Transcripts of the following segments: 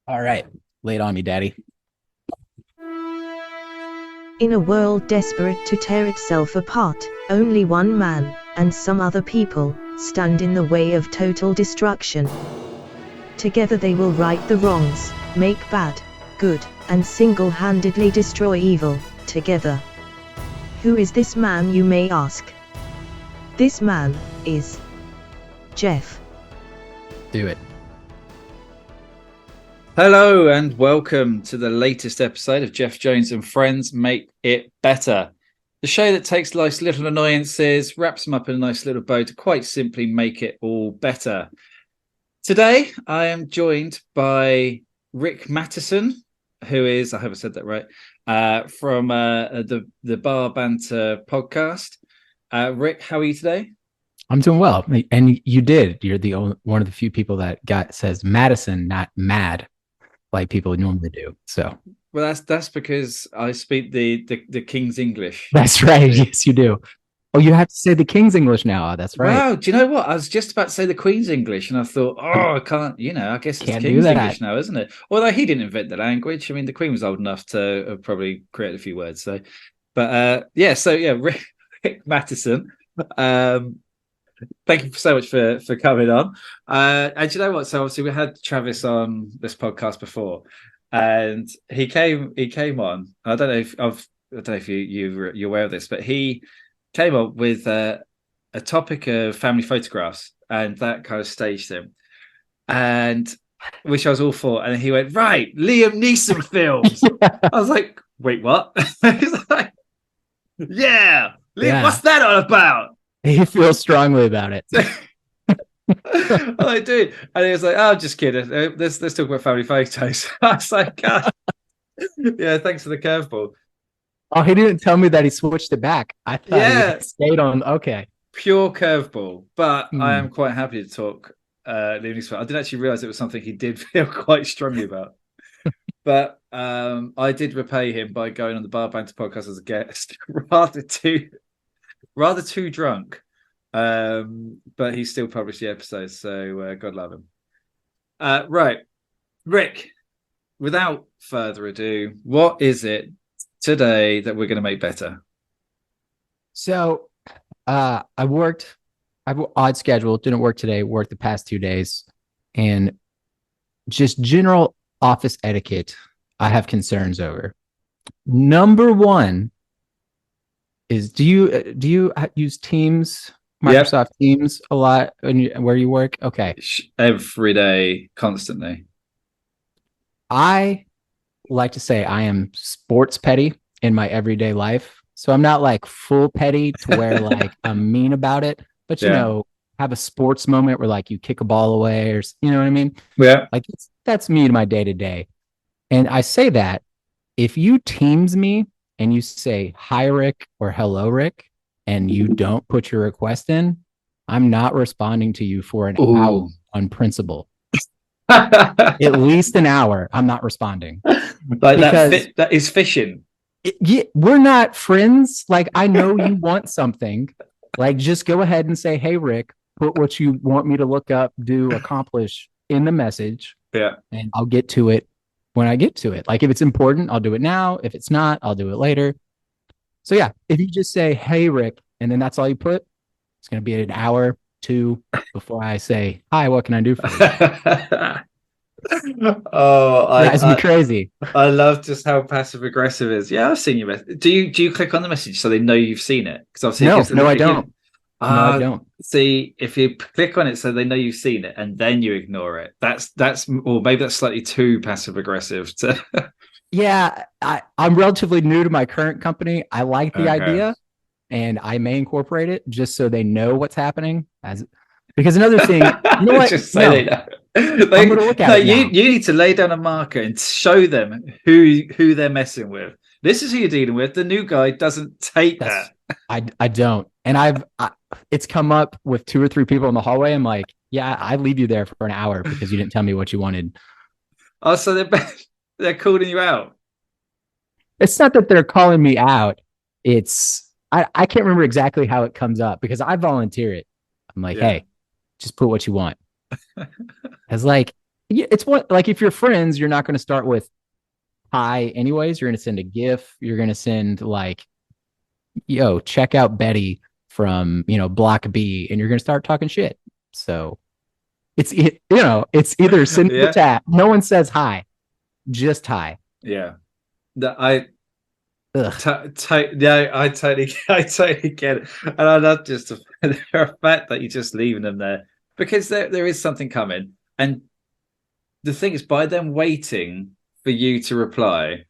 All right. Lay it on me, daddy. In a world desperate to tear itself apart, only one man, and some other people, stand in the way of total destruction. Together they will right the wrongs, make bad, good, and single-handedly destroy evil, together. Who is this man, you may ask? This man is Geoff. Do it. Hello and welcome to the latest episode of Geoff Jones and Friends Make It Better. The show that takes life's little annoyances, wraps them up in a nice little bow to quite simply make it all better. Today, I am joined by Rick Mattison, who is, I hope I said that right, from the Bar Banter podcast. Rick, how are you today? I'm doing well. And you did. You're the only one of the few people that says Madison, not mad, like people normally do. So Well, that's because I speak the King's English. that's right. Yes, you do. Oh, you have to say the King's English now. Oh, that's right. Wow, do you know what? I was just about to say the Queen's English, and I thought, I can't, I guess it's Can't do King's that. English now, isn't it? Although he didn't invent the language. I mean, the Queen was old enough to have probably created a few words. So, but Rick Mattison, thank you so much for coming on. And you know what? So obviously we had Travis on this podcast before, and he came on. I don't know if you're aware of this, but he came up with a topic of family photographs, and that kind of staged him, and which I was all for. And he went, right, Liam Neeson films. Yeah. I was like, wait, what? He's like, yeah, Liam, Yeah. what's that all about? He feels strongly about it. I'm like, dude, and he was like, "Oh, just kidding. Let's talk about family photos." I was like, God. Yeah, thanks for the curveball. Oh, he didn't tell me that he switched it back. I thought Yeah. he stayed on. Okay. Pure curveball, but I Mm. am quite happy to talk Liam Neeson. I didn't actually realize it was something he did feel quite strongly about. But I did repay him by going on the Bar Banter podcast as a guest, rather too drunk. But he still published the episodes, so God love him. Right, Rick, without further ado, what is it today that we're going to make better? So I worked, I have an odd schedule, didn't work today, worked the past 2 days, and just general office etiquette I have concerns over. Number one is do you use Teams, Yep. Microsoft Teams a lot where you work? Okay. Every day, constantly. I like to say I am sports petty in my everyday life. So I'm not like full petty to where like I'm mean about it, but Yeah. have a sports moment where like you kick a ball away or you know what I mean? Yeah. Like that's me in my day to day. And I say that if you Teams me and you say hi Rick or hello Rick and you don't put your request in, I'm not responding to you for an hour on principle. At least an hour, I'm not responding. Like that is fishing. We're not friends. Like I know you want something. Like just go ahead and say, "Hey Rick, put what you want me to look up, do, accomplish in the message." Yeah. And I'll get to it when I get to it. Like if it's important, I'll do it now. If it's not, I'll do it later. So yeah, if you just say, "Hey Rick," and then that's all you put, it's going to be an hour, 2 before I say, "Hi, what can I do for you?" Drives me crazy. I love just how passive aggressive it is. Yeah, I've seen your message. Do you click on the message so they know you've seen it? Because obviously, No, I don't. No, I don't. See, if you click on it so they know you've seen it and then you ignore it, that's or maybe that's slightly too passive aggressive. Yeah, I'm relatively new to my current company. I like the idea, and I may incorporate it just so they know what's happening. Because another thing, you know what? Just say they know. I'm going to look at it now. You need to lay down a marker and show them who they're messing with. This is who you're dealing with. The new guy doesn't take that. I don't, and it's come up with 2 or 3 people in the hallway. I'm like, yeah, I leave you there for an hour because you didn't tell me what you wanted. Oh, so they're calling you out. It's not that they're calling me out. It's I can't remember exactly how it comes up because I volunteer it. I'm like, hey, just put what you want. It's like Yeah, it's what, like, if you're friends, you're not going to start with hi anyways. You're going to send a GIF. You're going to send like, yo, check out Betty from, Block B, and you're going to start talking shit. So it's either send the Yeah, chat. No one says hi, just hi. yeah. That I Ugh. yeah, I totally get it, and I love just the fact that you're just leaving them there because there is something coming, and the thing is, by them waiting for you to reply,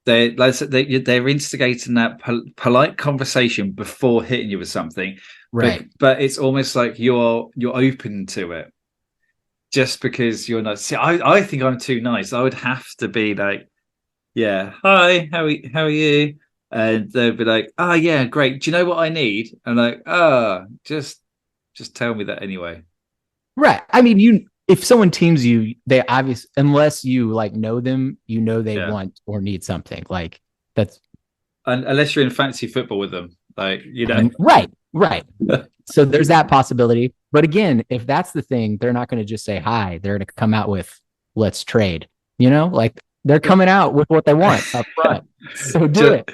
they're instigating that polite conversation before hitting you with something, Right. but it's almost like you're open to it just because you're not. See, I think I'm too nice. I would have to be like, yeah, hi, how are you? And they'd be like, oh yeah, great. Do you know what I need? And like, just tell me that anyway. Right. I mean, if someone teams you, they obviously, unless you like know them, they Yeah, want or need something. Like that's and unless you're in fantasy football with them, like right. Right. So there's that possibility. But again, if that's the thing, they're not going to just say hi. They're going to come out with let's trade. Like they're coming out with what they want up front. So do to,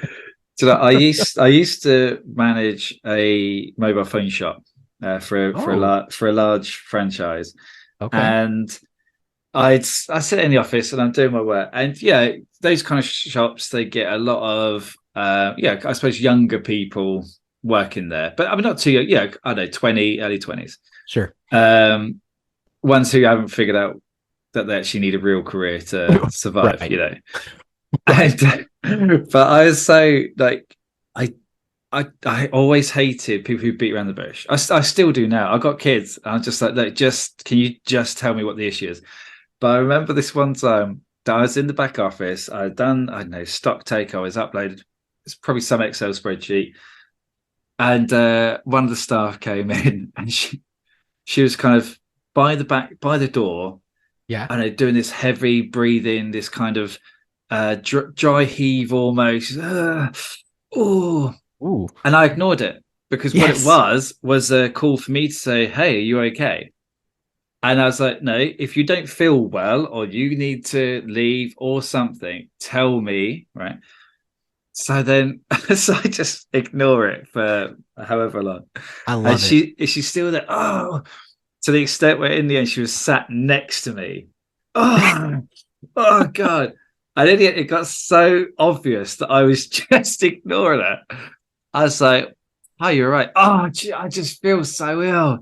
it. I used to manage a mobile phone shop Oh, for a large franchise, okay. and I sit in the office and I'm doing my work, and yeah, those kind of shops they get a lot of I suppose younger people working there, but I mean not too young, yeah, I don't know, 20, early 20s, Sure. um, ones who haven't figured out that they actually need a real career to survive, Right. Right. And but I was so like I always hated people who beat around the bush. I still do now. I've got kids. I'm just like, just can you just tell me what the issue is? But I remember this one time that I was in the back office. I'd done, I don't know, stock take. I was uploaded. It's probably some Excel spreadsheet. And one of the staff came in and she was kind of by the door, Yeah. and doing this heavy breathing, this kind of dry heave almost. Oh, Ooh. and I ignored it because what it Yes. was a call for me to say, "Hey, are you okay?" And I was like, "No, if you don't feel well or you need to leave or something, tell me." Right. So then, so I just ignore it for however long, I and love it. she's still there. Oh, to the extent where in the end she was sat next to me. Oh, oh God. And then it got so obvious that I was just ignoring it. I was like, "Oh, you're right. Oh, gee, I just feel so ill." I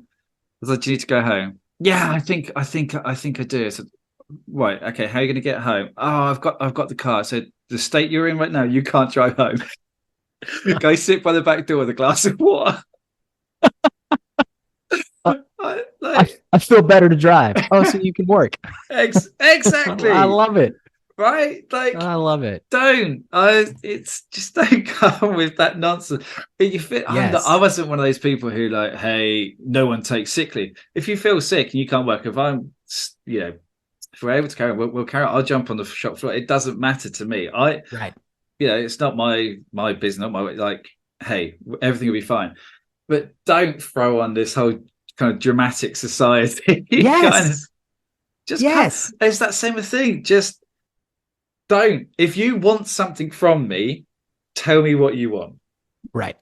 was like, "Do you need to go home?" "Yeah, I think I do." I said, "Right, okay. How are you going to get home?" "Oh, I've got the car." I said, "The state you're in right now, you can't drive home. Go sit by the back door with a glass of water." Uh, I, I, like, I feel better to drive. Oh, so you can work. I exactly. love it. Right? Like, I love it. don't. It's just don't come with that nonsense. You feel, I Yes. wasn't one of those people who like, hey, no one takes sick leave. If you feel sick and you can't work, if we're able to carry on, we'll carry on. I'll jump on the shop floor. It doesn't matter to me. Right. It's not my business. Not my like. Hey, everything will be fine. But don't throw on this whole kind of dramatic society kind of Yes. just come. Yes. It's that same thing. Just don't. If you want something from me, tell me what you want. Right.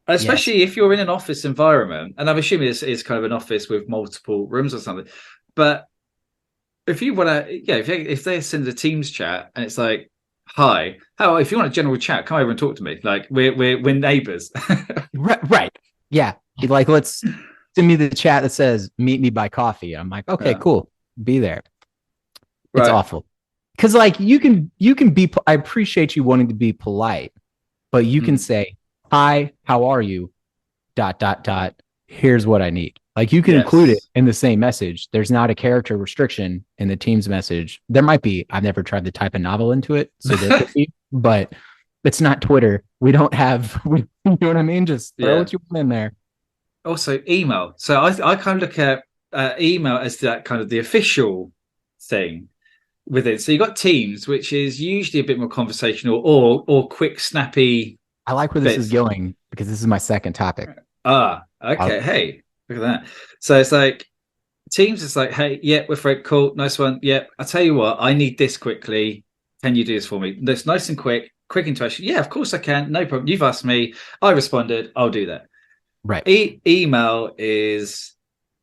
Yes. Especially if you're in an office environment, and I'm assuming this is kind of an office with multiple rooms or something. But if you want to, yeah, if they send a Teams chat and it's like, "Hi, how if you want a general chat, come over and talk to me. Like we're neighbors." Right. Right. Yeah. Like, let's send me the chat that says meet me by coffee. I'm like, okay, Yeah, cool. Be there. It's right. awful. Cause like you can be, I appreciate you wanting to be polite, but you can Mm, say, hi, how are you? Dot, dot, dot. Here's what I need. Like, you can include it yes. in the same message. There's not a character restriction in the Teams message. There might be. I've never tried to type a novel into it, so there could be, but it's not Twitter. We don't have, you know what I mean? Just throw Yeah. what you want in there. Also, email. So I kind of look at email as that kind of the official thing with it. So you got Teams, which is usually a bit more conversational or quick, snappy I like where this is bits. going because this is my second topic. Ah, Uh, okay. Hey, look at that. So it's like Teams is like, hey, yeah, we're Fred, cool, nice one. Yeah, I tell you what, I need this quickly. Can you do this for me? That's nice and quick interaction. Yeah, of course I can. No problem. You've asked me. I responded. I'll do that. Right. Email is,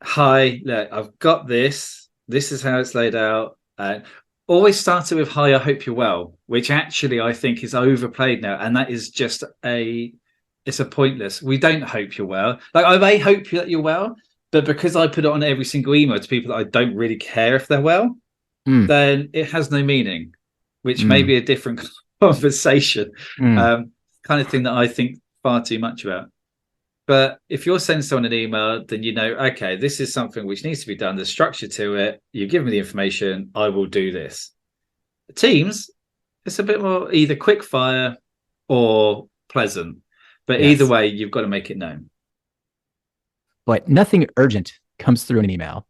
hi, look, I've got this. This is how it's laid out. And always started with, hi, I hope you're well, which actually I think is overplayed now. And that is just it's a pointless. We don't hope you're well. Like, I may hope that you're well, but because I put it on every single email to people that I don't really care if they're well, then it has no meaning, which may be a different conversation, kind of thing that I think far too much about. But if you're sending someone an email, then you know, okay, this is something which needs to be done. There's structure to it. You give me the information. I will do this. Teams, it's a bit more either quick fire or pleasant. But either way, you've got to make it known. But nothing urgent comes through in an email.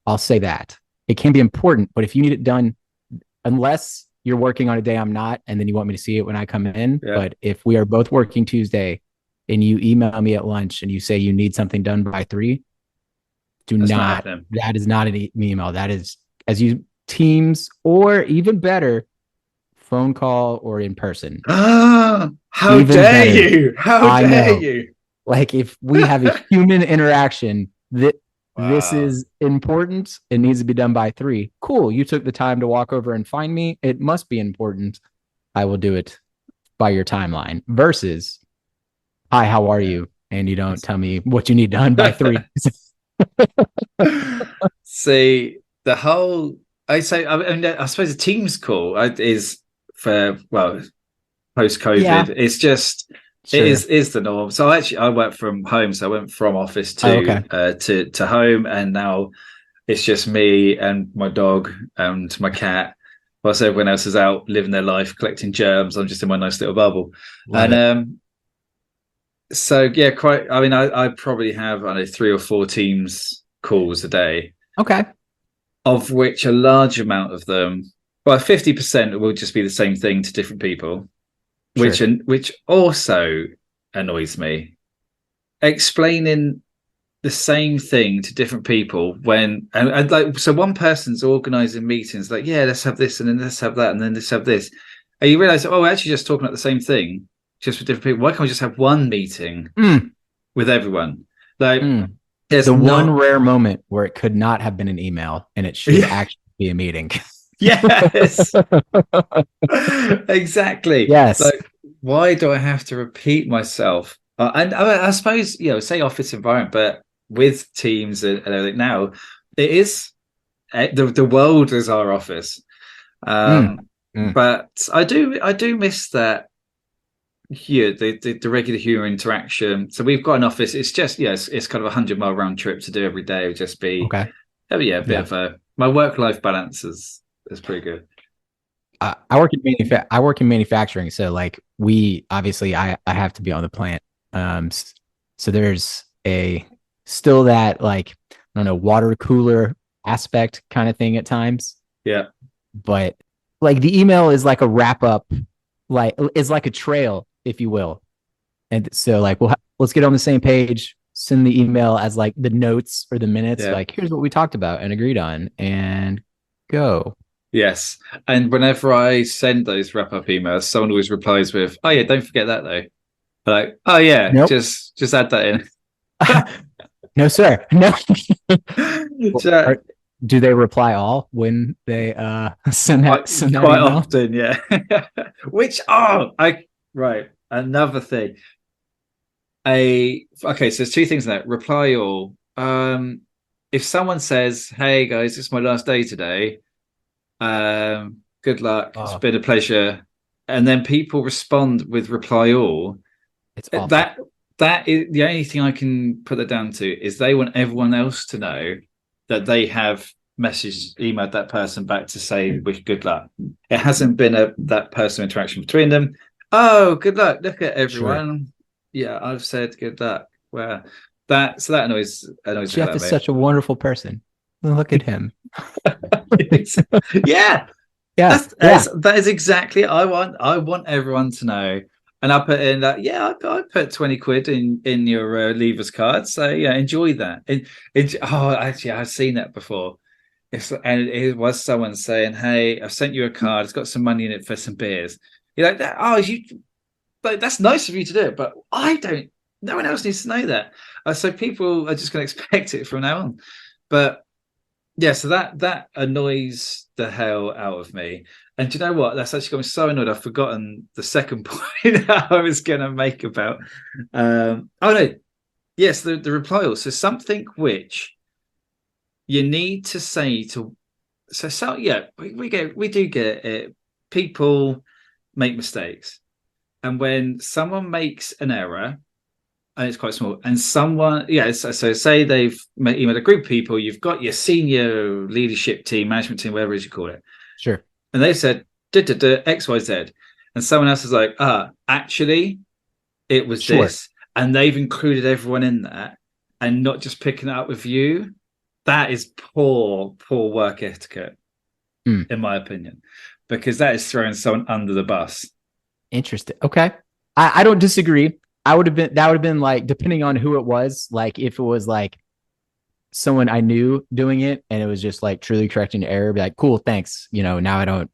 I'll say that. It can be important, but if you need it done, unless you're working on a day I'm not, and then you want me to see it when I come in. Yeah. But if we are both working Tuesday and you email me at lunch and you say you need something done by 3, that is not an email. That is, as you Teams, or even better, phone call or in person. How dare you? How dare you? Like, if we have a human interaction, this is important. It needs to be done by 3. Cool. You took the time to walk over and find me. It must be important. I will do it by your timeline. Versus, hi, how are you? And you don't tell me what you need done by 3. See, the whole, I suppose a Teams call is for, well, post-COVID. Yeah. It's just, sure. It is the norm. So I work from home. So I went from office to home, and now it's just me and my dog and my cat. Whilst everyone else is out living their life, collecting germs, I'm just in my nice little bubble. So yeah, quite. I mean, I probably have 3 or 4 Teams calls a day. Okay. Of which a large amount of them, well, 50% will just be the same thing to different people. Sure. Which also annoys me. Explaining the same thing to different people when and like, so one person's organizing meetings like, yeah, let's have this and then let's have that and then let's have this, and you realize, oh, we're actually just talking about the same thing just with different people. Why can't we just have one meeting with everyone? Like there's one rare moment where it could not have been an email and it should actually be a meeting. Yes. Exactly. Yes. So why do I have to repeat myself? And I suppose, say office environment, but with Teams and everything now, it is the world is our office. But I do miss that. Here, the regular human interaction. So we've got an office. It's just it's kind of a 100-mile round trip to do every day. It would just be a bit of my work-life balance is pretty good. I work in manufacturing, so like we obviously I have to be on the plant. So there's still that, like, I don't know, water cooler aspect kind of thing at times. Yeah, but like the email is like a wrap up, like it's like a trail, if you will. And so like let's get on the same page. Send the email as like the notes or the minutes. Like, here's what we talked about and agreed on, and go. Yes. And whenever I send those wrap-up emails, someone always replies with, oh yeah, don't forget that though. Like, oh yeah, nope. just add that in. No, sir. No. Do they reply all when they send that quite often, yeah. Right. Another thing. So there's 2 things in that. Reply all. If someone says, hey guys, it's my last day today, good luck, it's been a pleasure, and then people respond with reply all, it's awful. That is the only thing I can put that down to, is they want everyone else to know that they have emailed that person back to say wish good luck. It hasn't been that personal interaction between them. Oh, good luck, look at everyone. Sure. Yeah, I've said good luck. Well, that annoys Geoff is such a wonderful person. Look at him. Yeah. That is exactly. I want everyone to know And I put in that, I put 20 quid in your leavers card. So yeah, enjoy that. Actually, I've seen that before. And it was someone saying, "Hey, I've sent you a card. It's got some money in it for some beers." You're like, that, oh, that's nice of you to do it, but I don't. No one else needs to know that. So people are just going to expect it from now on. But yeah, so that annoys the hell out of me. And do you know what? That's actually got me so annoyed. I've forgotten the second point I was going to make about. Oh no, yes, the reply all. So something which you need to say to. So yeah, we do get it. People make mistakes, and when someone makes an error, and it's quite small, and someone, so say they've emailed a group of people, you've got your senior leadership team, management team, whatever it is you call it, Sure. and they said XYZ, and someone else is like, actually it was this, and they've included everyone in that and not just picking it up with you. That is poor work etiquette, in my opinion, because that is throwing someone under the bus. Interesting. Okay. I don't disagree. That would have been like, depending on who it was, like if it was like someone I knew doing it and it was just like truly correcting error, be like, cool, thanks. Now I don't,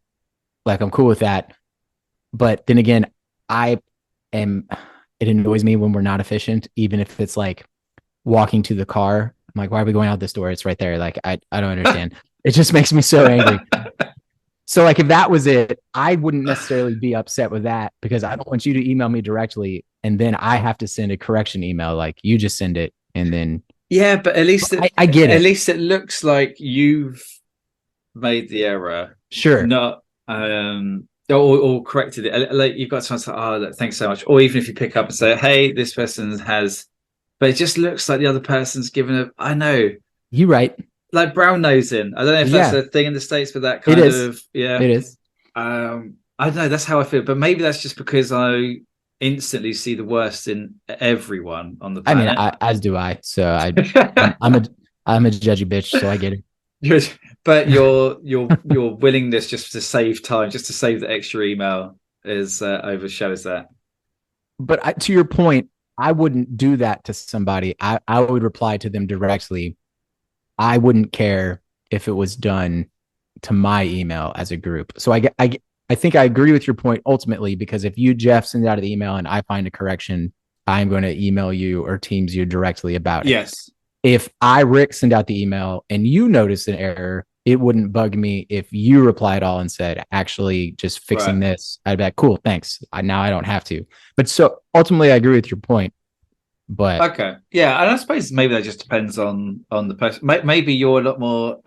like, I'm cool with that. But then again, it annoys me when we're not efficient, even if it's like walking to the car. I'm like, why are we going out this door? It's right there. Like, I don't understand. It just makes me so angry. So like, if that was it, I wouldn't necessarily be upset with that, because I don't want you to email me directly and then I have to send a correction email. Like, you just send it and then. Yeah, but at least I get it. At least it looks like you've made the error. Sure. Not or corrected it. Like, you've got someone say, "Oh, thanks so much," or even if you pick up and say, "Hey, this person has," but it just looks like the other person's given a. I know. You're right. Like brown nosing. I don't know if that's a thing in the States, but that kind of it is. I don't know. That's how I feel, but maybe that's just because I instantly see the worst in everyone on the planet. I mean, as do I. So I'm a judgy bitch, so I get it. But your willingness just to save time, just to save the extra email, is overshadows that. But to your point, I wouldn't do that to somebody. I would reply to them directly. I wouldn't care if it was done to my email as a group. So I think I agree with your point ultimately, because if you, Geoff, send out an email and I find a correction, I'm going to email you or Teams you directly about it. Yes. If I, Rick, send out the email and you notice an error, it wouldn't bug me if you replied all and said, actually just fixing this. I'd be like, cool, thanks. Now I don't have to. But so ultimately I agree with your point. But okay, yeah, and I suppose maybe that just depends on the person. Maybe you're a lot more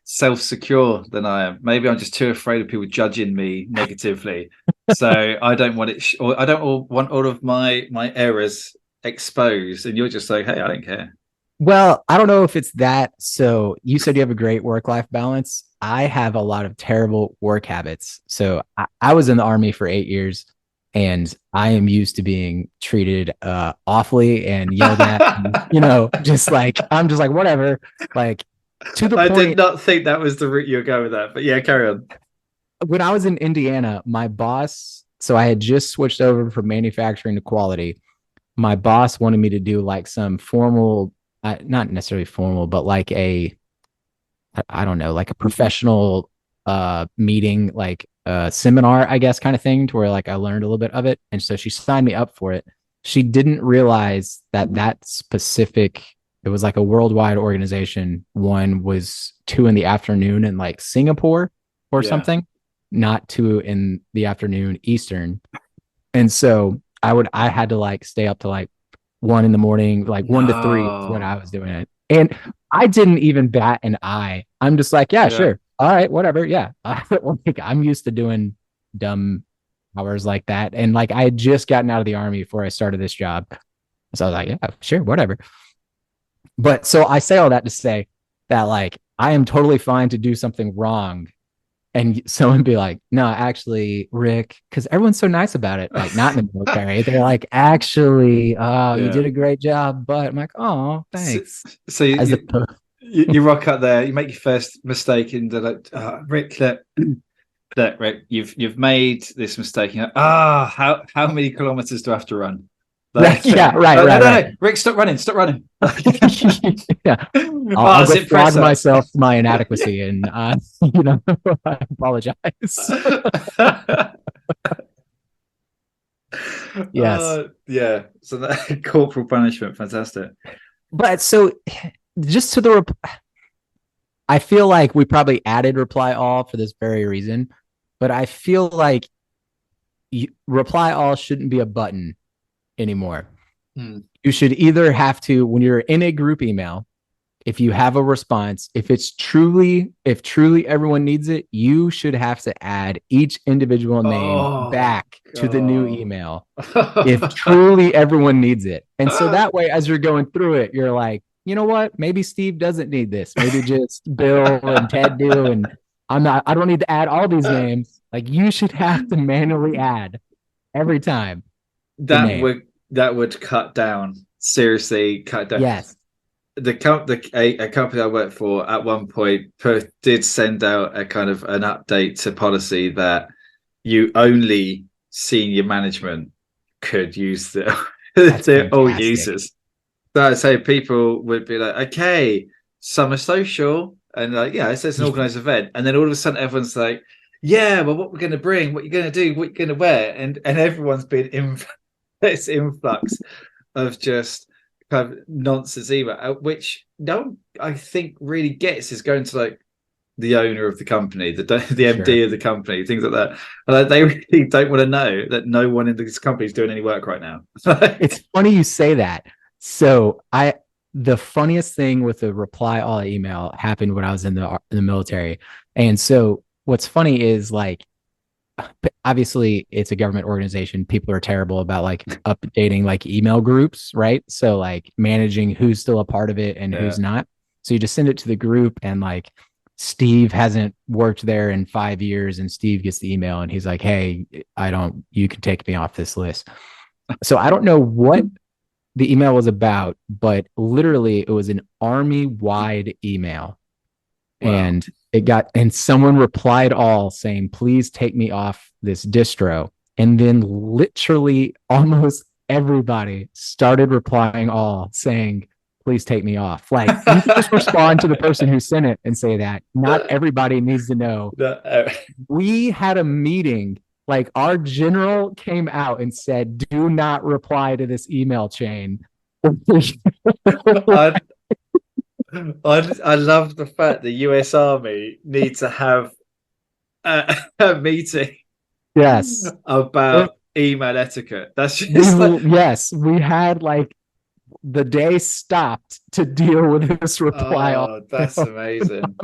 self-secure than I am. Maybe I'm just too afraid of people judging me negatively, so I don't want it, or I don't want all of my errors exposed. And you're just like, hey, I don't care. Well, I don't know if it's that. So you said you have a great work-life balance. I have a lot of terrible work habits. So I was in the Army for 8 years. And I am used to being treated awfully and yelled at, and, just like, I'm just like, whatever. Like, to the point. I did not think that was the route you were going with that, but yeah, carry on. When I was in Indiana, my boss, so I had just switched over from manufacturing to quality. My boss wanted me to do like some formal, not necessarily formal, but like I don't know, like a professional meeting, like seminar, I guess, kind of thing, to where like I learned a little bit of it. And so she signed me up for it. She didn't realize that specific, it was like a worldwide organization. One was 2 p.m. in like Singapore or something, not 2 p.m. Eastern. And so I had to like stay up to like 1 a.m, like 1 to 3 is when I was doing it. And I didn't even bat an eye. I'm just like, yeah. Sure. All right, whatever. Yeah. I'm used to doing dumb hours like that. And like, I had just gotten out of the Army before I started this job. So I was like, yeah, sure, whatever. But so I say all that to say that like, I am totally fine to do something wrong. And someone be like, no, actually, Rick, because everyone's so nice about it. Like, not in the military. They're like, actually, you did a great job. But I'm like, oh, thanks. So you rock up there, you make your first mistake, and they're like, Rick, Look, Rick, you've made this mistake. How many kilometers do I have to run? Right, yeah, No, Rick, stop running, stop running. Yeah, I'll go It's flog impressive. myself to my inadequacy, and I apologize. Yes, Yeah. So that corporal punishment, fantastic. but so just to the, I feel like we probably added reply all for this very reason, but I feel like reply all shouldn't be a button anymore. You should either have to, when you're in a group email, if you have a response, if truly everyone needs it, you should have to add each individual name back to the new email if truly everyone needs it. And so that way, as you're going through it, you're like, you know what? Maybe Steve doesn't need this. Maybe just Bill and Ted do. And I don't need to add all these names. Like, you should have to manually add every time. That would cut down, seriously cut down. Yes. A company I worked for at one point did send out a kind of an update to policy that you only senior management could use the all users. So I'd say people would be like, okay, summer social, and like, yeah, it's an organized event, and then all of a sudden everyone's like, yeah, well, what we're going to bring, what you're going to do, what you're going to wear, and everyone's been in this influx of just kind of nonsense email, which no, I think really gets is going to like the owner of the company, the MD of the company, things like that. And they really don't want to know that no one in this company is doing any work right now. It's funny you say that. So the funniest thing with the reply all email happened when I was in the military. And so what's funny is, like, obviously it's a government organization. People are terrible about like updating like email groups, right? So like managing who's still a part of it and who's not. So you just send it to the group, and like Steve hasn't worked there in 5 years, and Steve gets the email and he's like, hey, you can take me off this list. So I don't know what the email was about, but literally it was an army-wide email. Wow. And someone replied all saying, please take me off this distro. And then literally almost everybody started replying all saying, please take me off. Like, you can just respond to the person who sent it and say that. Not everybody needs to know. We had a meeting. Like, our general came out and said, do not reply to this email chain. I love the fact the US Army needs to have a meeting. Yes, about email etiquette. That's just yes. We had like the day stopped to deal with this reply. Oh, that's amazing.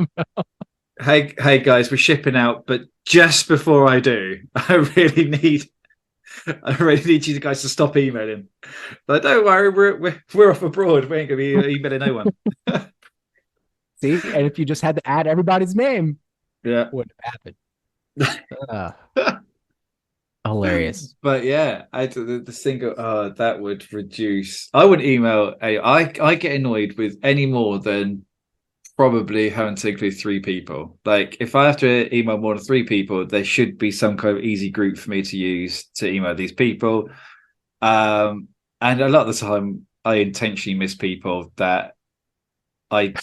Hey guys, we're shipping out, but just before I do, I really need you guys to stop emailing. But don't worry, we're off abroad. We ain't gonna be emailing no one. See, and if you just had to add everybody's name, it wouldn't have happened. Hilarious. But yeah, the single that would reduce. I wouldn't email I get annoyed with any more than probably having to include 3 people. Like, if I have to email more than 3 people, there should be some kind of easy group for me to use to email these people. And a lot of the time I intentionally miss people that I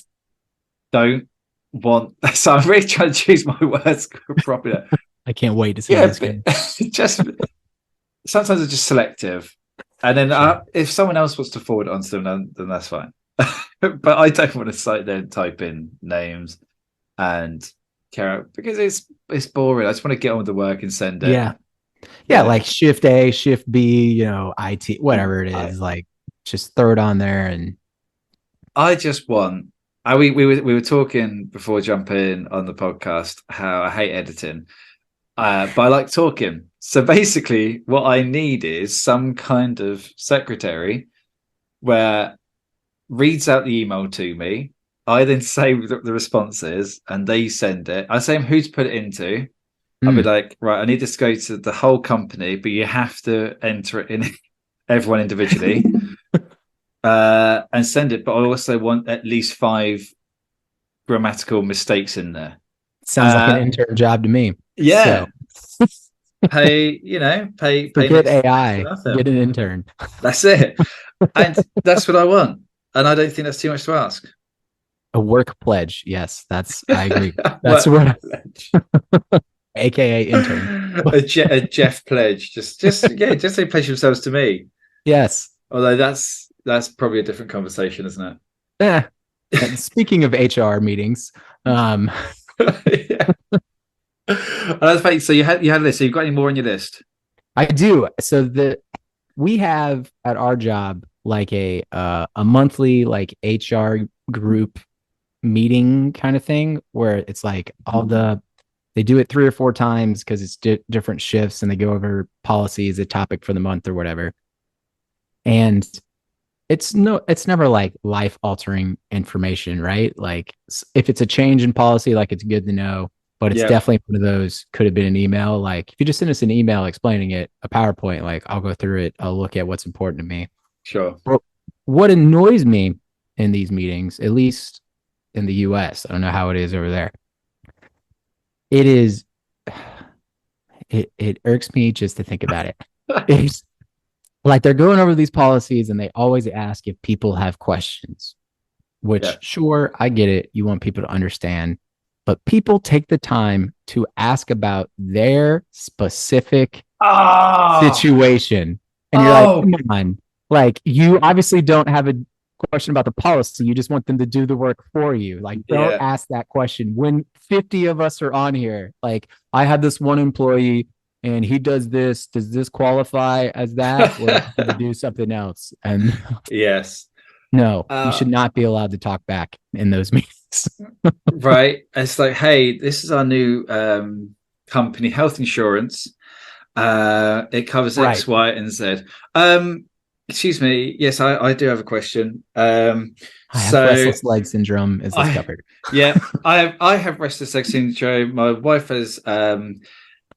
don't want. So I'm really trying to choose my words properly. I can't wait to see this game. Just sometimes it's just selective, and then if someone else wants to forward it on to them, then that's fine. But I don't want to sit there and type in names and care out, because it's boring. I just want to get on with the work and send it. Yeah, like Shift A, Shift B, IT, whatever it is, like just throw it on there. And I just want. We were talking before jumping on the podcast how I hate editing. But I like talking. So basically what I need is some kind of secretary where reads out the email to me. I then say the responses and they send it. I say who to put it into. I'll be like, right, I need this to go to the whole company, but you have to enter it in everyone individually and send it. But I also want at least 5 grammatical mistakes in there. Sounds like an intern job to me. Yeah. So Pay forget next to AI, nothing. get an intern. That's it. And that's what I want. And I don't think that's too much to ask. A work pledge. Yes, I agree. That's Work what, pledge. AKA intern. A Jeff pledge. Just they pledge themselves to me. Yes. Although that's probably a different conversation, isn't Eh. And speaking of HR meetings, it? Yeah. And that's funny. So you had a list. So you've got any more on your list? I do. So we have at our job like a monthly like HR group meeting kind of thing where it's like they do it 3 or 4 times because it's different shifts and they go over policies, a topic for the month or whatever. And it's never like life altering information, right? Like if it's a change in policy, like it's good to know, but it's Yeah, definitely one of those could have been an email. Like if you just send us an email explaining it, a PowerPoint, like I'll go through it, I'll look at what's important to me. sure. But what annoys me in these meetings, at least in the US, I don't know how it is over there. It is it irks me just to think about it. It's like they're going over these policies and they always ask if people have questions, Yeah. which sure, I get it. You want people to understand, but people take the time to ask about their specific Oh, situation. And you're like, oh, come on. Like, you obviously don't have a question about the policy. You just want them to do the work for you. Like, don't yeah, ask that question. When 50 of us are on here, like, I have this one employee and he does this. Does this qualify as that? Or do I need to do something else? And yes. no, you Uh, should not be allowed to talk back in those meetings. right. It's like, hey, this is our new company health insurance. It covers Right. X, Y, and Z. Excuse me. Yes, I do have a question. I have So restless leg syndrome. Is this I covered? yeah, I have restless leg syndrome. My wife has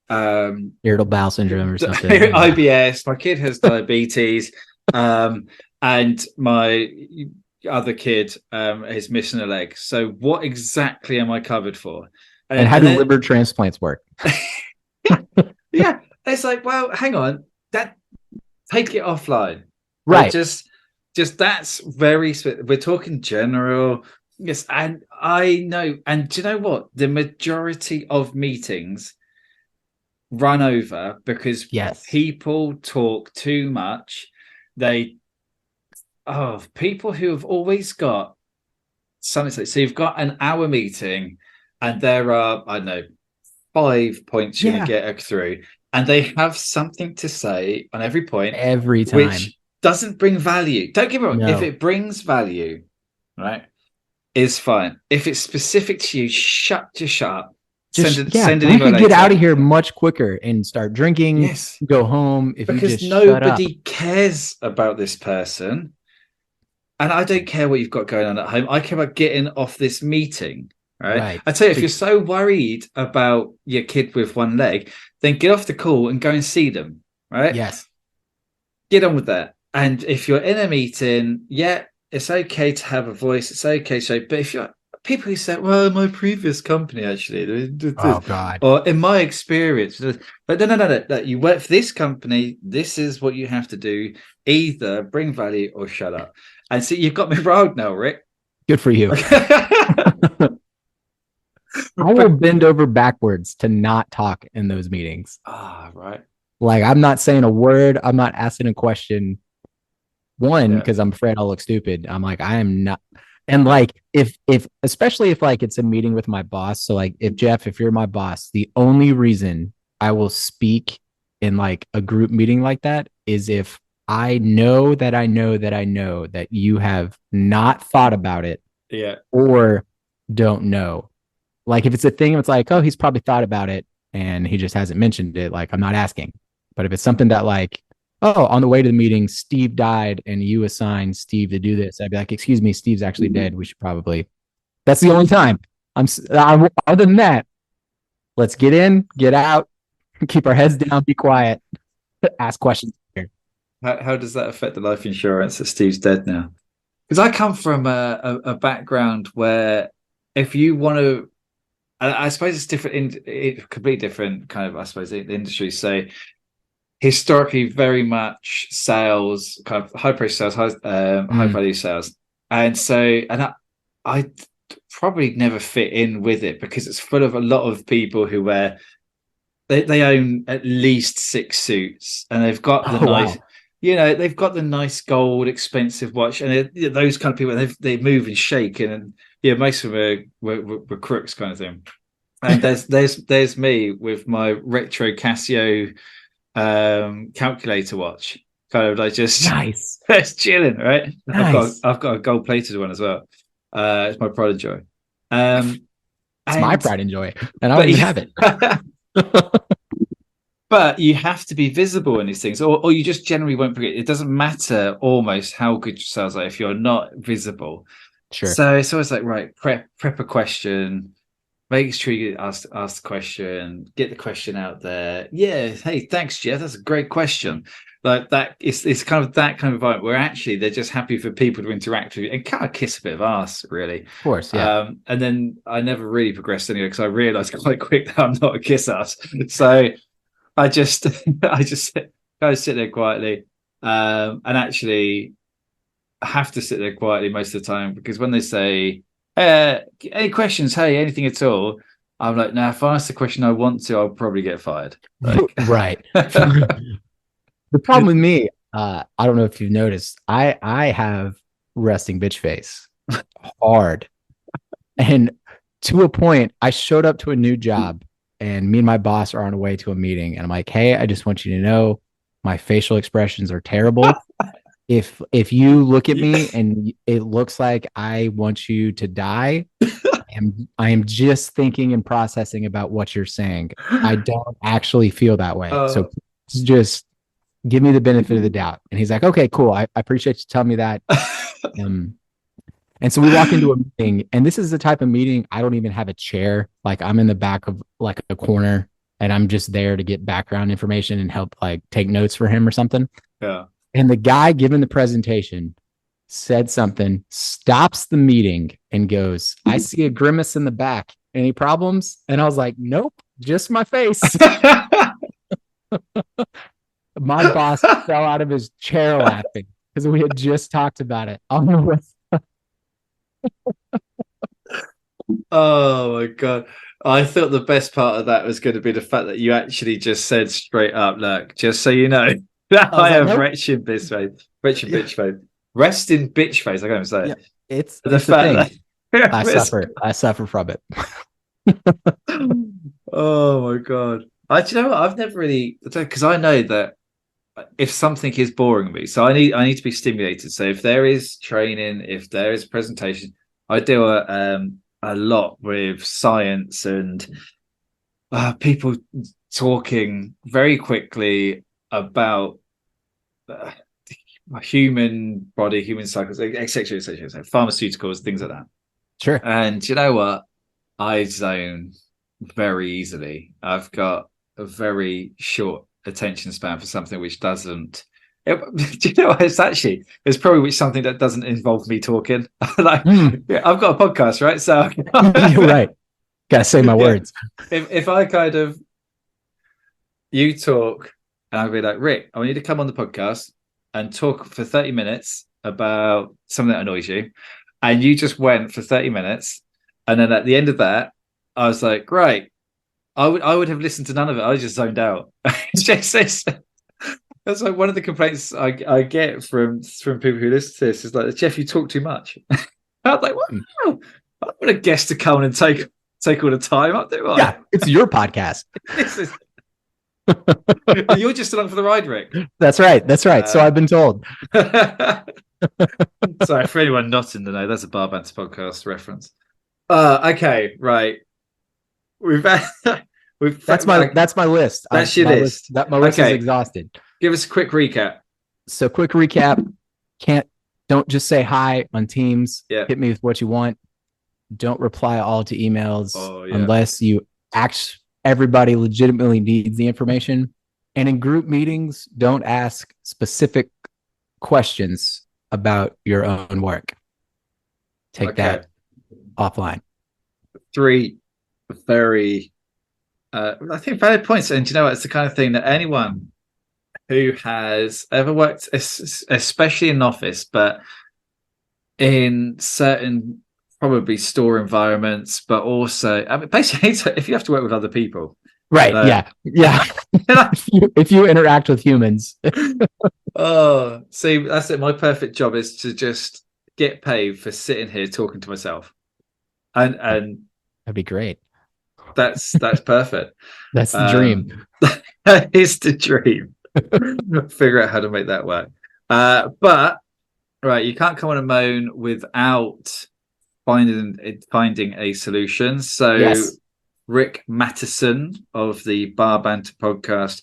Irritable bowel syndrome or something. Yeah. IBS. My kid has diabetes, and my other kid is missing a leg. So what exactly am I covered for? And And, how and do then liver transplants work? yeah, it's like, well, hang on, that take it offline. Like Right. just that's very. We're talking general. Yes, and I know. And do you know what? The majority of meetings run over because Yes. people talk too much. They people who have always got something to say. So you've got an hour meeting, and there are, I don't know, 5 points you're going to Yeah. get through, and they have something to say on every point, Every time. which doesn't bring value. Don't get me wrong. If No. it brings value, right, is fine. If it's specific to you, shut up. Just yeah, Send an we email could get out later. of here much quicker and start drinking, Yes, go home if you because just shut up. nobody cares about this person. And I don't care what you've got going on at home. I care about getting off this meeting. Right. Right. I tell you, if you're so worried about your kid with one leg, then get off the call and go and see them. Right. Yes. Get on with that. And if you're in a meeting, yeah, it's okay to have a voice. It's okay. So, but if you're people who say, well, my previous company actually, Oh God. or in my experience, but no. You work for this company. This is what you have to do: either bring value or shut up. And see, you've got me riled now, Rick. Good for you. I will But bend over backwards to not talk in those meetings. right, Like I'm not saying a word. I'm not asking a question. One, yeah, because I'm afraid I'll look stupid. I'm like, I am not. And like, if especially if like it's a meeting with my boss. So like, if Jeff, if you're my boss, the only reason I will speak in like a group meeting like that is if I know that I know that I know that you have not thought about it yeah, or don't know. Like if it's a thing, it's like, oh, he's probably thought about it and he just hasn't mentioned it. Like I'm not asking. But if it's something that like, oh, on the way to the meeting, Steve died and you assigned Steve to do this, I'd be like, excuse me, Steve's actually dead. We should probably. That's the only time. Other than that, let's get in, get out, keep our heads down, be quiet, ask questions. how does that affect the life insurance that Steve's dead now? Because I come from a background where if you want to I suppose it's different completely different kind of, I suppose, the industry. So historically, very much sales, kind of high price sales, high value sales, and so I probably never fit in with it because it's full of a lot of people who wear they own at least 6 suits, and they've got the nice. Wow. They've got the nice gold, expensive watch, and those kind of people. They move and shake, and most of them were crooks, kind of thing. And there's me with my retro Casio calculator watch, kind of like just Nice. just chilling, right? Nice. I've got a gold plated one as well. It's my pride and joy. It's my And pride and joy, and I but don't even have it. but you have to be visible in these things, or you just generally won't forget. It doesn't matter almost how good your sales are if you're not visible. Sure. So it's always like, right, prep a question, make sure you ask the question, get the question out there. Yeah, hey, thanks, Geoff. That's a great question. Like that, it's kind of that kind of environment where actually they're just happy for people to interact with you and kind of kiss a bit of ass, really. Of course, yeah. And then I never really progressed anyway because I realized quite quick that I'm not a kiss ass. So I just go sit there quietly, and actually have to sit there quietly most of the time because when they say, any questions? Hey, anything at all? I'm like, no, if I ask the question I want to, I'll probably get fired. Like, Right. The problem with me, I don't know if you've noticed, I have resting bitch face hard. And to a point, I showed up to a new job and me and my boss are on our way to a meeting. And I'm like, hey, I just want you to know my facial expressions are terrible. If you look at me and it looks like I want you to die, I am just thinking and processing about what you're saying. I don't actually feel that way. So just give me the benefit of the doubt. And he's like, okay, cool. I appreciate you telling me that. And so we walk into a meeting, and this is the type of meeting I don't even have a chair. Like I'm in the back of like a corner, and I'm just there to get background information and help like take notes for him or something. yeah. And the guy giving the presentation said something, stops the meeting, and goes, I see a grimace in the back. Any problems? And I was like, nope, just my face. My boss fell out of his chair laughing because we had just talked about it on the list. Oh my god. I thought the best part of that was going to be the fact that you actually just said straight up, look, just so you know, that I like, have nope. wretched bitch face. Rest in bitch face, I can't even say it. Yeah, it's The it's the thing. fact that I suffer from it. oh my god. Do you know what? I've never really, because I know that if something is boring me, so I need to be stimulated. So if there is training, if there is presentation, I do a lot with science and people talking very quickly about human body, human cycles, etc., etc., so pharmaceuticals, things like that. Sure. And you know what? I zone very easily. I've got a very short attention span for something which doesn't. Do you know what? It's probably something that doesn't involve me talking. Like, yeah, I've got a podcast, right? So you're right. Gotta say my words. If I kind of you talk and I'll be like, Rick, I want you to come on the podcast and talk for 30 minutes about something that annoys you. And you just went for 30 minutes. And then at the end of that, I was like, right. I would have listened to none of it. I was just zoned out. That's like one of the complaints I get from people who listen to this is like, Geoff, you talk too much. I was like, wow, I don't want a guest to come and take all the time up there. Yeah, it's your podcast. You're just along for the ride, Rick. That's right. So I've been told. Sorry, for anyone not in the know, that's a Bar Banter podcast reference. Okay, right. That's my list. That's your list. My list is exhausted. Give us a quick recap. So quick recap. Don't just say hi on Teams. Yeah. Hit me with what you want. Don't reply all to emails unless you everybody legitimately needs the information. And in group meetings, don't ask specific questions about your own work. Take that offline. 3, very, I think, valid points. And you know what? It's the kind of thing that anyone who has ever worked, especially in an office, but in certain probably store environments, but also, I mean, basically, if you have to work with other people, Right. Yeah. If you interact with humans. Oh, see, that's it. My perfect job is to just get paid for sitting here talking to myself, and that'd be great. That's perfect. That's the dream. That is the dream. Figure out how to make that work. But right, you can't come on a moan without finding a solution. So, yes. Rick Mattison of the Bar Banter podcast,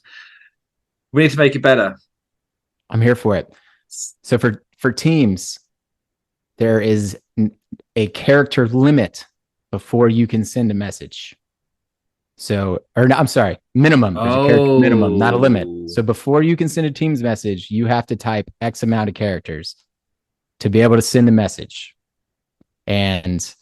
we need to make it better. I'm here for it. So for teams, there is a character limit before you can send a message. So, or no, I'm sorry, minimum. There's a character minimum, not a limit. So before you can send a Teams message, you have to type X amount of characters to be able to send a message. And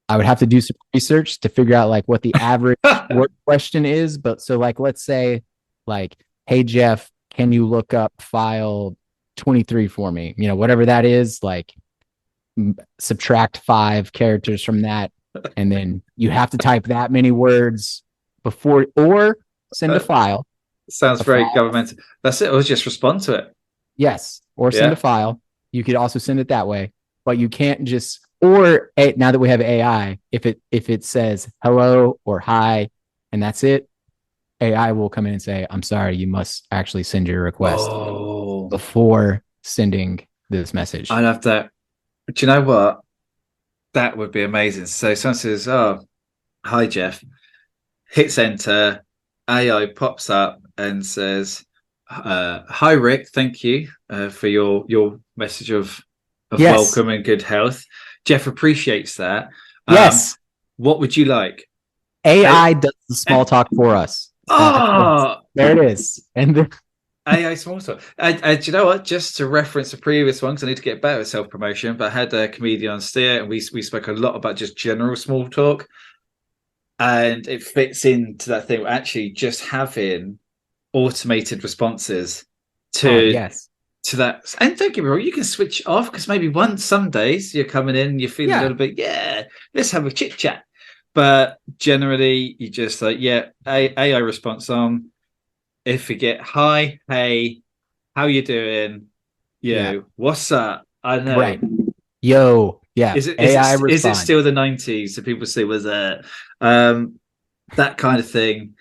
I would have to do some research to figure out like what the average word question is. But so like, let's say like, hey, Geoff, can you look up file 23 for me? You know, whatever that is, like subtract 5 characters from that. And then you have to type that many words before, or send a file. Sounds very governmental. That's it. Or just respond to it. Yes. Or send a file. You could also send it that way, but you can't just, or now that we have AI, if it says hello or hi, and that's it, AI will come in and say, I'm sorry, you must actually send your request before sending this message. I love that. But you know what? That would be amazing. So someone says, oh, hi, Geoff. Hits enter. AI pops up and says, hi, Rick. Thank you for your message of welcome and good health. Geoff appreciates that. Yes. What would you like? AI does the small talk for us. There it is. And the AI small talk. And you know what? Just to reference a previous one, because I need to get better at self-promotion, but I had a comedian on Steer, and we spoke a lot about just general small talk. And it fits into that thing, actually just having automated responses to that. And don't get me wrong, you can switch off, because maybe some days you're coming in and you're feeling a little bit, let's have a chit chat. But generally, you just like, AI response on. If you get hi, hey, how you doing? What's up? I know. Right. Yo, yeah. Is it still the 90s? So people say was that kind of thing.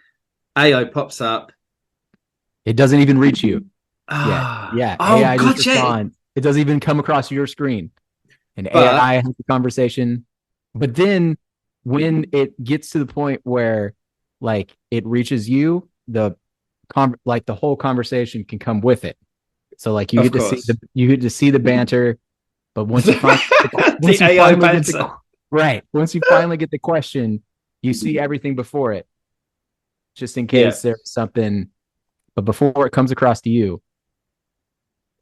AI pops up. It doesn't even reach you. Yeah. AI just responds. It doesn't even come across your screen. And AI has a conversation. But then when it gets to the point where like it reaches you, the whole conversation can come with it. So like you get to see the banter, but once you finally once you finally get the question, you see everything before it, just in case there's something. But before it comes across to you,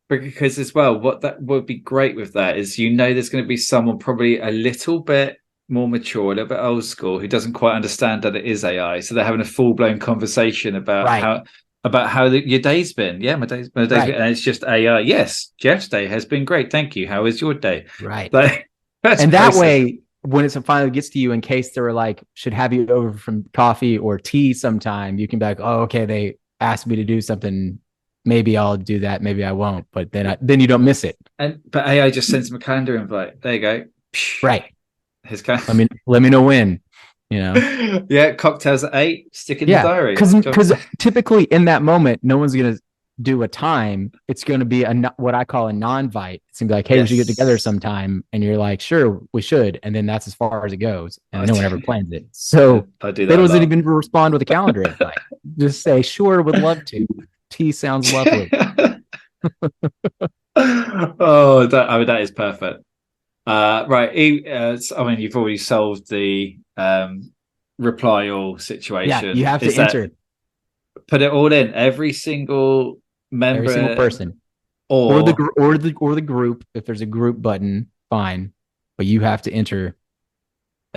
because as well, what that would be great with that is there's going to be someone probably a little bit more mature, a little bit old school, who doesn't quite understand that it is AI. So they're having a full-blown conversation about how your day's been. Yeah, my day's been, and it's just AI. Yes, Geoff's day has been great. Thank you. How is your day? Right. And that way, when it finally gets to you, in case they were like, should have you over from coffee or tea sometime, you can be like, oh, okay, they asked me to do something. Maybe I'll do that. Maybe I won't. But then you don't miss it. But AI just sends them a calendar invite. There you go. Right. His let me know when. You know. Yeah, cocktails at 8. Stick in the diary. Because typically in that moment, no one's gonna do a time. It's going to be what I call a non-vite. It's gonna be like, hey, we should get together sometime, and you're like, sure, we should, and then that's as far as it goes, and no one ever plans it. So they doesn't even respond with a calendar invite. Just say, sure, would love to. Tea sounds lovely. That is perfect. Right. I mean, you've already solved the reply all situation. Yeah, you have to enter. Put it all in. Every single member, every single person, or the group. If there's a group button, fine, but you have to enter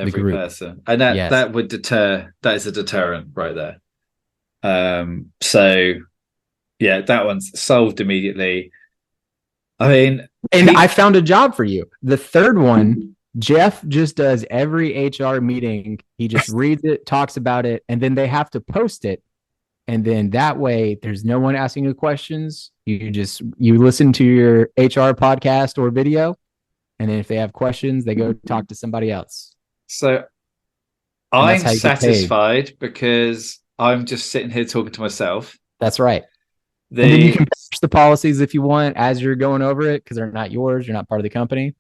every group. person, and that would deter. That is a deterrent right there. So yeah, that one's solved immediately. I mean, and I found a job for you. The third one, Geoff just does every HR meeting. He just reads it, talks about it, and then they have to post it. And then that way, there's no one asking you questions. You listen to your HR podcast or video, and then if they have questions, they go talk to somebody else. So I'm satisfied because I'm just sitting here talking to myself. That's right. And then you can patch the policies if you want as you're going over it because they're not yours. You're not part of the company.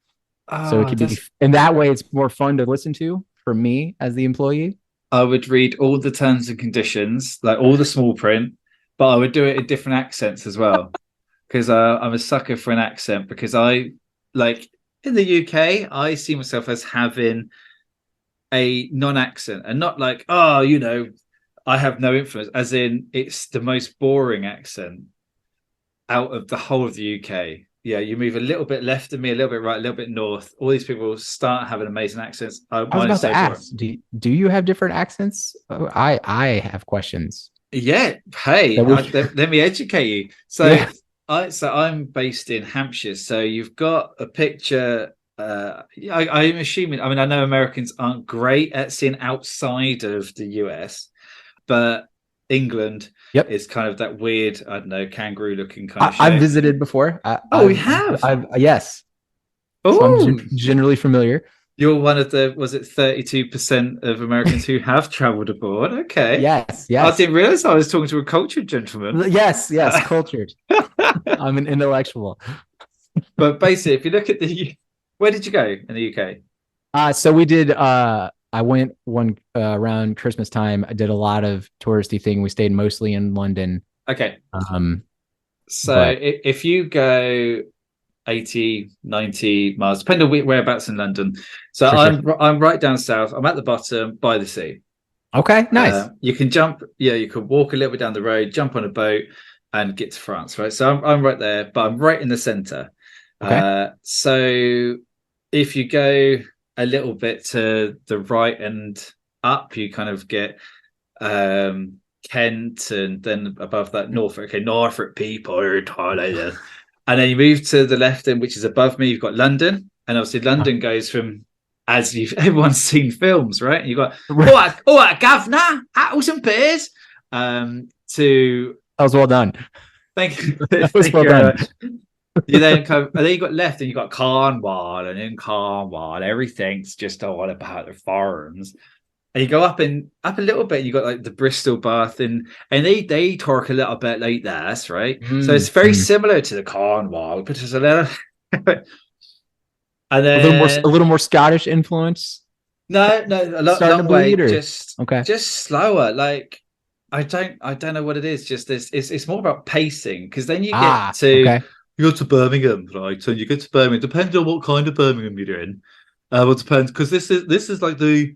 So it could be, and that way it's more fun to listen to for me as the employee. I would read all the terms and conditions, like all the small print, but I would do it in different accents as well. Because I'm a sucker for an accent because in the UK, I see myself as having a non-accent and not like, I have no influence, as in it's the most boring accent out of the whole of the UK. Yeah, you move a little bit left of me, a little bit right, a little bit north. All these people start having amazing accents. I was about to ask, do you have different accents? I have questions. Yeah. Hey, let me educate you. So I'm based in Hampshire. So you've got a picture. I'm assuming, I know Americans aren't great at seeing outside of the US, but England is kind of that weird, I don't know, kangaroo looking kind of shape. I've visited before. We have? Yes. So I'm generally familiar. You're one of the, was it 32% of Americans who have traveled abroad? Okay. Yes. I didn't realize I was talking to a cultured gentleman. Yes, cultured. I'm an intellectual. But basically, if you look at where did you go in the UK? So we did, I went around Christmas time. I did a lot of touristy thing. We stayed mostly in London. Okay. If you go 80, 90 miles, depending on whereabouts in London. So I'm right down south. I'm at the bottom by the sea. Okay, nice. You can jump. Yeah, you could walk a little bit down the road, jump on a boat, and get to France. Right. So I'm right there, but I'm right in the center. Okay. So if you go a little bit to the right and up, you kind of get Kent, and then above that Norfolk. Okay, Norfolk people are taller. And then you move to the left, and which is above me, you've got London, and obviously London goes from, as everyone's seen films, right? And you've got governor, apples and pears, to. That was well done. Thank you. That was well done. You then you got left, and you got Cornwall, and in Cornwall, everything's just all about the farms. And you go up a little bit, you got like the Bristol Bath, and they talk a little bit like this, right? So it's very similar to the Cornwall, but there's a little and then a little more Scottish influence. No, a long way, just slower. Like I don't know what it is. Just this, it's more about pacing, because then you get to you go to Birmingham, right? So you get to Birmingham, depending on what kind of Birmingham you're in. It depends, because this is like the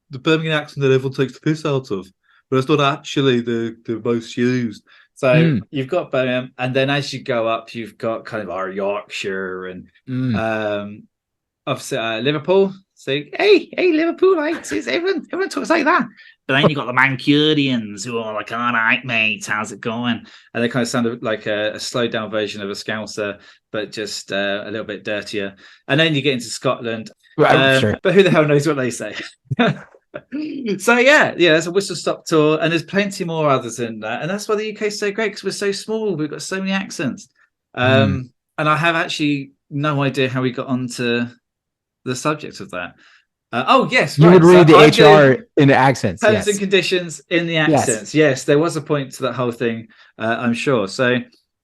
Birmingham accent that everyone takes the piss out of, but it's not actually the most used. So you've got Birmingham, and then as you go up, you've got kind of our Yorkshire and obviously Liverpool. So hey Liverpoolites, everyone talks like that. But then you got the Mancunians who are like, all right, mate, how's it going? And they kind of sound like a slowed down version of a Scouser, but just a little bit dirtier. And then you get into Scotland. Sure. But who the hell knows what they say? So yeah, there's a whistle stop tour, and there's plenty more others than that. And that's why the UK is so great, because we're so small. We've got so many accents. And I have actually no idea how we got onto the subject of that. Yes, you would read the HR in the accents. Terms and conditions in the accents. Yes, there was a point to that whole thing, I'm sure. So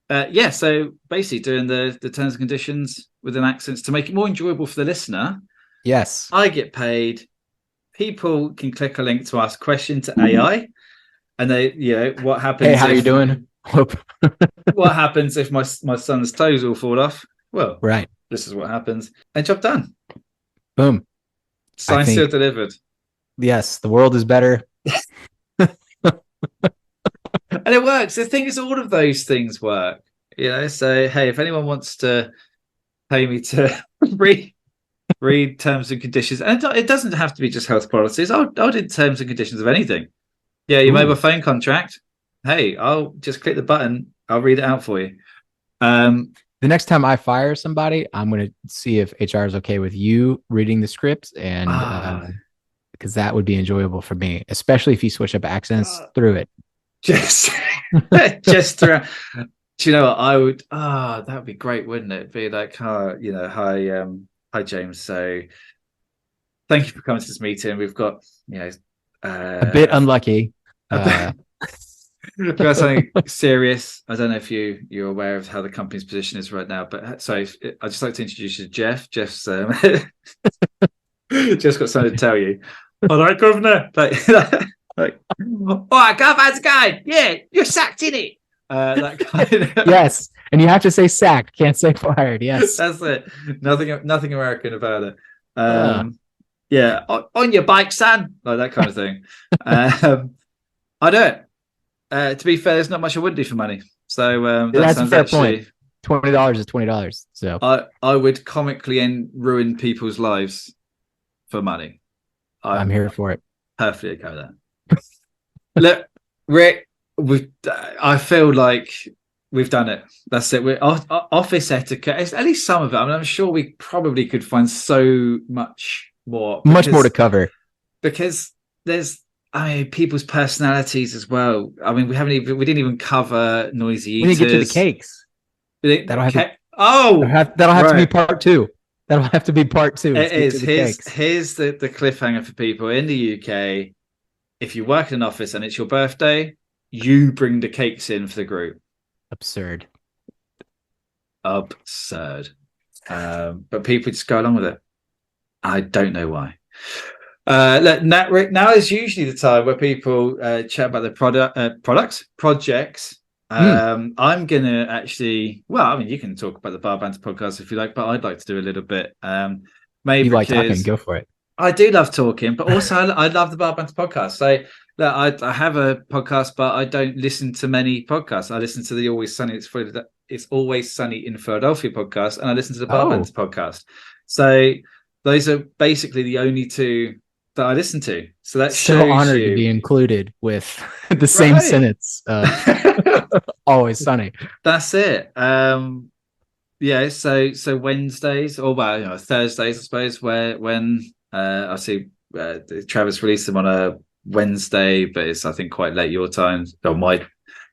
so basically doing the terms and conditions within accents to make it more enjoyable for the listener. Yes, I get paid. People can click a link to ask a question to AI, and they, what happens? Hey, how you doing? What happens if my son's toes all fall off? Well, right. This is what happens, and job done. Boom. Signed, still delivered. Yes, the world is better. And it works. The thing is, all of those things work. So hey, if anyone wants to pay me to read read terms and conditions, and it doesn't have to be just health policies. I'll do terms and conditions of anything. Yeah, your mobile phone contract. Hey, I'll just click the button. I'll read it out for you. The next time I fire somebody, I'm going to see if HR is okay with you reading the script, and because that would be enjoyable for me, especially if you switch up accents through it. Just through. Do you know what I would? That would be great, wouldn't it? Be like, hi, James. So, thank you for coming to this meeting. We've got, a bit unlucky. We've got something serious. I don't know if you're aware of how the company's position is right now, but so I'd just like to introduce you to Geoff. Jeff's just got something to tell you. All right, Governor. Like, all right, Gov, how's it going? Yeah, you're sacked, innit? That kind of... Yes, and you have to say sacked, can't say fired. Yes, that's it. Nothing American about it. Yeah, on your bike, son, like that kind of thing. I do it. To be fair, there's not much I wouldn't do for money. So that's a fair point. $20 is $20. So I would comically ruin people's lives for money. I'm here for it. Perfectly okay with that. Look, Rick, I feel like we've done it. That's it. We're office etiquette. At least some of it. I mean, I'm sure we probably could find so much more. Much more to cover. Because there's, people's personalities as well. I mean, we didn't even cover noisy eaters. We didn't get to the cakes. That'll have right. to be part two. That'll have to be part two. It is. Here's the cliffhanger for people in the UK. If you work in an office and it's your birthday, you bring the cakes in for the group. Absurd. But people just go along with it. I don't know why. Rick, now is usually the time where people chat about their projects. I'm gonna actually. Well, I mean, you can talk about the Bar Banter podcast if you like, but I'd like to do a little bit. Maybe you like talking, go for it. I do love talking, but also I love the Bar Banter podcast. So I have a podcast, but I don't listen to many podcasts. I listen to the Always Sunny. It's Always Sunny in Philadelphia podcast, and I listen to the Bar Banter podcast. So those are basically the only two that I listen to. So that's so honored to be included with the same sentence. Always Sunny. That's it. Yeah. So Wednesdays or Thursdays, I suppose, when I see Travis released them on a Wednesday, but it's I think quite late your time or my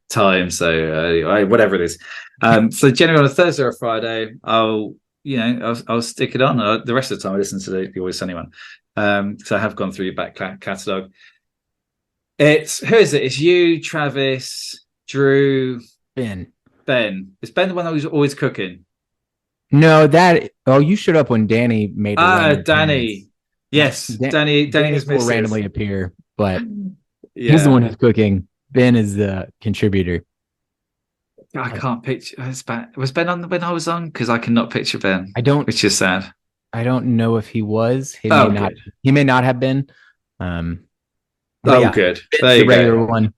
time. So whatever it is. So generally on a Thursday or a Friday, I'll stick it on. The rest of the time I listen to the Always Sunny one. So I have gone through your back catalogue. Who is it? It's you, Travis, Drew, Ben. Is Ben the one that was always cooking? No, you showed up when Danny made it. Danny. Yes, Danny will randomly appear, but he's the one who's cooking. Ben is the contributor. I can't picture. Was Ben on when I was on? Because I cannot picture Ben. which is sad. I don't know if he was. He may not have been. Good. There you regular one.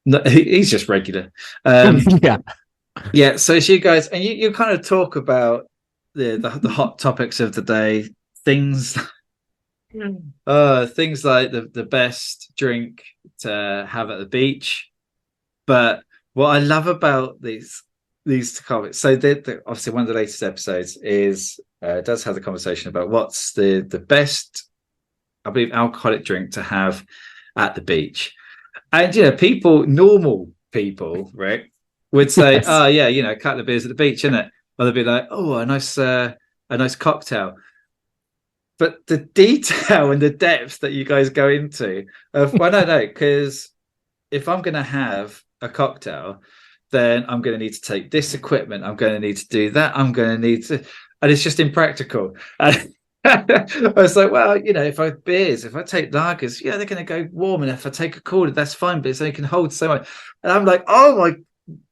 No, he's just regular. Yeah. So it's you guys, and you kind of talk about the hot topics of the day. Things like the best drink to have at the beach. But what I love about these comments, so obviously one of the latest episodes does have the conversation about what's the best, I believe, alcoholic drink to have at the beach. And normal people, Rick, would say, yes. Oh yeah, a couple of beers at the beach, innit? Or they'd be like, oh, a nice cocktail. But the detail and the depth that you guys go into because if I'm going to have a cocktail, then I'm going to need to take this equipment. I'm going to need to do that. I'm going to need to, and it's just impractical. And I was like, well, if I take lagers, they're going to go warm. And if I take a cooler, that's fine, but it's only can hold so much. And I'm like, oh my,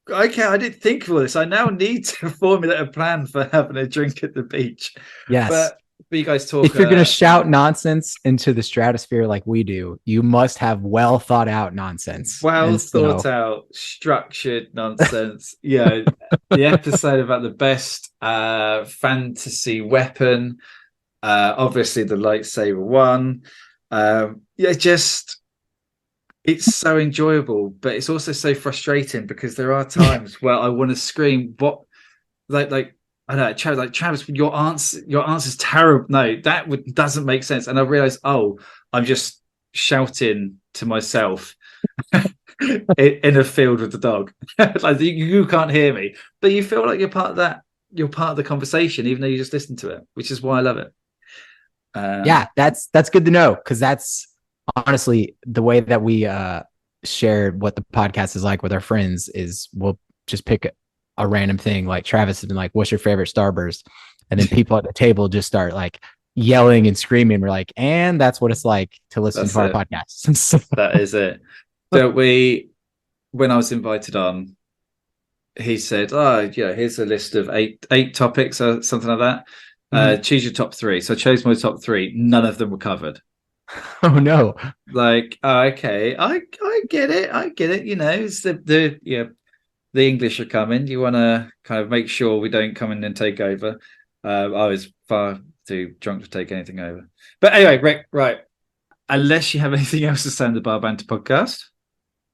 okay, I didn't think of all this. I now need to formulate a plan for having a drink at the beach. Yes. But you guys talk. If you're going to shout nonsense into the stratosphere like we do, you must have well thought out nonsense. Well thought out, structured nonsense. The episode about the best fantasy weapon. Obviously, the lightsaber one. It's so enjoyable, but it's also so frustrating because there are times where I want to scream, "What?" Like I don't know, Travis, your answer's terrible. No, doesn't make sense. And I realize, I'm just shouting to myself in a field with the dog. Like you can't hear me, but you feel like you're part of that. You're part of the conversation, even though you just listen to it, which is why I love it. Yeah, that's good to know, because that's honestly the way that we share what the podcast is like with our friends. Is we'll just pick a random thing, like Travis has been like, "What's your favorite Starburst?" And then people at the table just start like yelling and screaming. We're like, and that's what it's like to listen to our podcast. So, that is it. So when I was invited on, he said, here's a list of eight topics or something like that. Choose your top three. So I chose my top three. None of them were covered. Oh no. Like, okay, I get it. You know, it's the English are coming. You want to kind of make sure we don't come in and take over. I was far too drunk to take anything over. But anyway, Rick, right. Unless you have anything else to say on the Bar Banter podcast.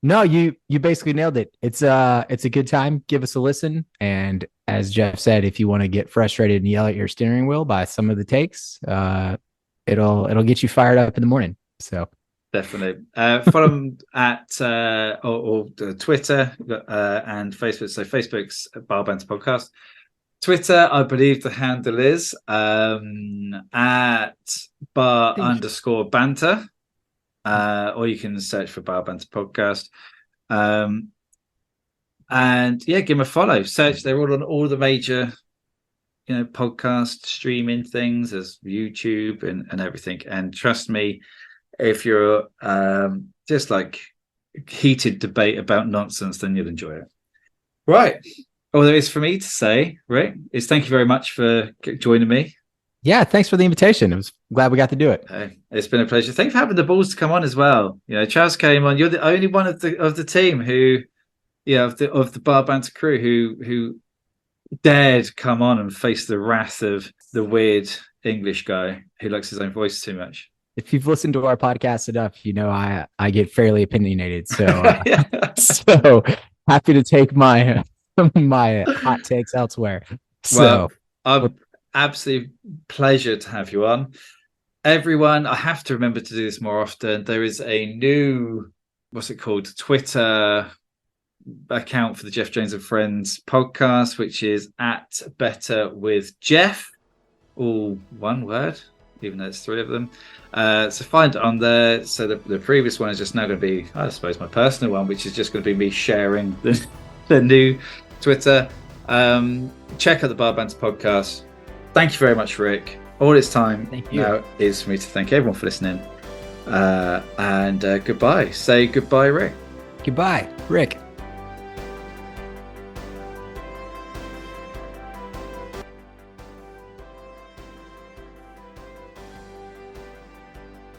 No, you basically nailed it. It's a good time. Give us a listen. And as Geoff said, if you want to get frustrated and yell at your steering wheel by some of the takes, it'll get you fired up in the morning. So definitely follow them at Twitter and Facebook. So Facebook's Bar Banter Podcast. Twitter, I believe the handle is at bar_banter. Or you can search for Bar Banter Podcast. And yeah, give them a follow. Search, they're all on all the major, podcast streaming things, as YouTube and everything. And trust me, if you're just like heated debate about nonsense, then you'll enjoy it. Right. All there is for me to say, Rick, is thank you very much for joining me. Yeah, thanks for the invitation. I was glad we got to do it. It's been a pleasure. Thanks for having the balls to come on as well. Charles came on. You're the only one of the team who, of the Bar Banter crew who dared come on and face the wrath of the weird English guy who likes his own voice too much. If you've listened to our podcast enough, I get fairly opinionated. So so happy to take my hot takes elsewhere. Absolute pleasure to have you on. Everyone, I have to remember to do this more often. There is a new, Twitter account for the Geoff Jones and Friends podcast, which is at Better with Geoff, all one word, even though it's three of them. So find it on there. So the previous one is just now going to be, I suppose, my personal one, which is just going to be me sharing the new Twitter. Check out the Bar Banter podcast. Thank you very much, Rick. All it's time now is for me to thank everyone for listening. And goodbye. Say goodbye, Rick. Goodbye, Rick.